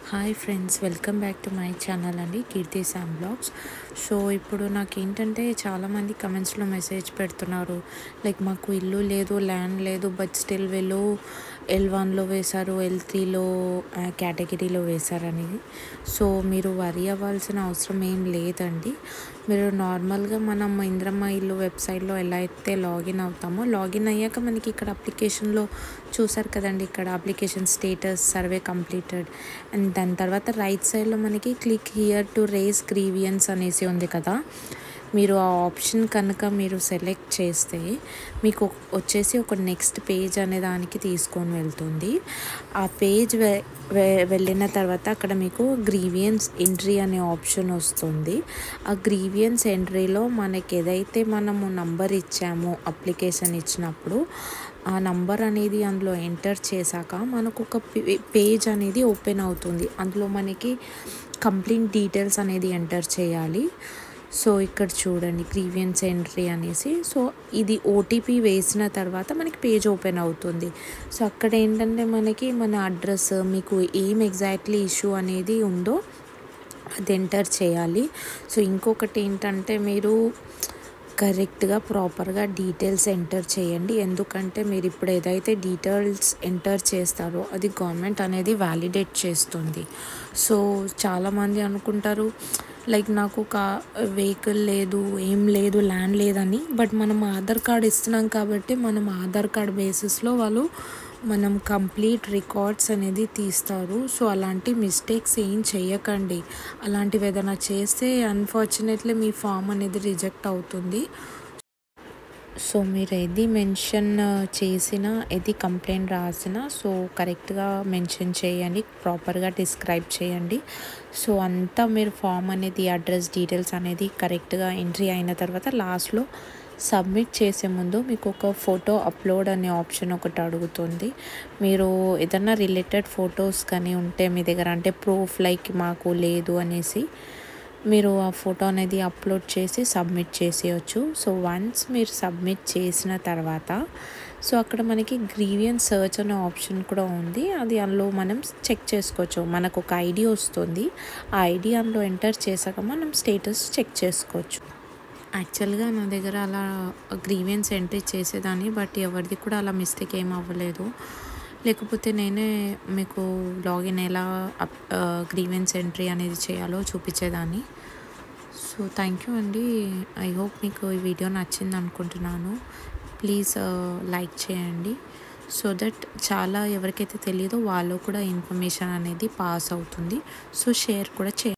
Hi friends, welcome back to my channel అండి, కీర్తి Sam blogs. So ఇప్పుడు నాకేంటంటే చాలామంది కమెంట్స్లో మెసేజ్ పెడుతున్నారు, లైక్ మాకు ఇల్లు లేదు, ల్యాండ్ లేదు, బట్ స్టిల్ వీళ్ళు L1లో వేశారు, L3లో కేటగిరీలో వేశారని. సో మీరు వరి అవ్వాల్సిన అవసరం ఏం లేదండి. మీరు నార్మల్గా మనం ఇంద్రమ్మ ఇల్లు వెబ్సైట్లో ఎలా అయితే లాగిన్ అవుతామో, లాగిన్ అయ్యాక మనకి ఇక్కడ అప్లికేషన్లో చూసారు కదండి, ఇక్కడ application status survey completed and దాని తర్వాత రైట్ సైడ్లో మనకి click here to raise grievance అనేసి ఉంది కదా. మీరు ఆ ఆప్షన్ కనుక మీరు సెలెక్ట్ చేస్తే మీకు వచ్చేసి ఒక నెక్స్ట్ పేజ్ అనే దానికి తీసుకొని వెళ్తుంది. ఆ పేజ్ వెళ్ళిన తర్వాత అక్కడ మీకు గ్రీవియన్స్ ఎంట్రీ అనే ఆప్షన్ వస్తుంది. ఆ గ్రీవియన్స్ ఎంట్రీలో మనకి ఏదైతే మనము నంబర్ ఇచ్చామో అప్లికేషన్ ఇచ్చినప్పుడు ఆ నంబర్ అనేది అందులో ఎంటర్ చేశాక మనకు ఒక పేజ్ అనేది ఓపెన్ అవుతుంది. అందులో మనకి కంప్లీట్ డీటెయిల్స్ అనేది ఎంటర్ చేయాలి. సో ఇక్కడ చూడండి, గ్రీవియన్స్ ఎంట్రీ అనేసి. సో ఇది ఓటీపీ వేసిన తర్వాత మనకి పేజ్ ఓపెన్ అవుతుంది. సో అక్కడ ఏంటంటే మనకి మన అడ్రస్, మీకు ఏం ఎగ్జాక్ట్లీ ఇష్యూ అనేది ఉందో అది ఎంటర్ చేయాలి. సో ఇంకొకటి ఏంటంటే మీరు కరెక్ట్గా ప్రాపర్గా డీటెయిల్స్ ఎంటర్ చేయండి. ఎందుకంటే మీరు ఇప్పుడు ఏదైతే డీటెయిల్స్ ఎంటర్ చేస్తారో అది గవర్నమెంట్ అనేది వ్యాలిడేట్ చేస్తుంది. సో చాలామంది అనుకుంటారు లైక్ నాకు ఒక వెహికల్ లేదు, ఏం లేదు, ల్యాండ్ లేదని. బట్ మనం ఆధార్ కార్డ్ ఇస్తున్నాం కాబట్టి మనం ఆధార్ కార్డ్ బేసిస్లో వాళ్ళు మనం కంప్లీట్ రికార్డ్స్ అనేది తీస్తారు. సో అలాంటి మిస్టేక్స్ ఏం చేయకండి. అలాంటివి ఏదైనా చేస్తే అన్ఫార్చునేట్లీ మీ ఫామ్ అనేది రిజెక్ట్ అవుతుంది. సో మీరు ఏది మెన్షన్ చేసినా, ఏది కంప్లైంట్ రాసినా సో కరెక్ట్గా మెన్షన్ చేయండి, ప్రాపర్గా డిస్క్రైబ్ చేయండి. సో అంతా మీరు ఫామ్ అనేది, అడ్రస్ డీటెయిల్స్ అనేది కరెక్ట్గా ఎంట్రీ అయిన తర్వాత లాస్ట్లో సబ్మిట్ చేసే ముందు మీకు ఒక ఫోటో అప్లోడ్ అనే ఆప్షన్ ఒకటి అడుగుతుంది. మీరు ఏదన్నా రిలేటెడ్ ఫొటోస్ కానీ ఉంటే మీ దగ్గర, అంటే ప్రూఫ్ లైక్ మాకు లేదు అనేసి, మీరు ఆ ఫోటో అనేది అప్లోడ్ చేసి సబ్మిట్ చేసేయచ్చు. సో వన్స్ మీరు సబ్మిట్ చేసిన తర్వాత సో అక్కడ మనకి గ్రీవియన్స్ సర్చ్ అనే ఆప్షన్ కూడా ఉంది. అది అందులో మనం చెక్ చేసుకోవచ్చు. మనకు ఒక ఐడి వస్తుంది, ఆ ఐడి అందులో ఎంటర్ చేశాక మనం స్టేటస్ చెక్ చేసుకోవచ్చు. యాక్చువల్గా నా దగ్గర అలా గ్రీవియన్స్ ఎంట్రీ చేసేదాన్ని, బట్ ఎవరిది కూడా అలా మిస్టేక్ ఏం అవ్వలేదు. లేకపోతే నేనే మీకు లాగిన్ ఎలా గ్రీవియన్స్ ఎంట్రీ అనేది చేయాలో చూపించేదాన్ని. సో థ్యాంక్ యూ అండి. ఐ హోప్ మీకు ఈ వీడియో నచ్చింది అనుకుంటున్నాను. ప్లీజ్ లైక్ చేయండి, సో దట్ చాలా ఎవరికైతే తెలియదో వాళ్ళు కూడా ఇన్ఫర్మేషన్ అనేది పాస్ అవుతుంది. సో షేర్ కూడా చేయండి.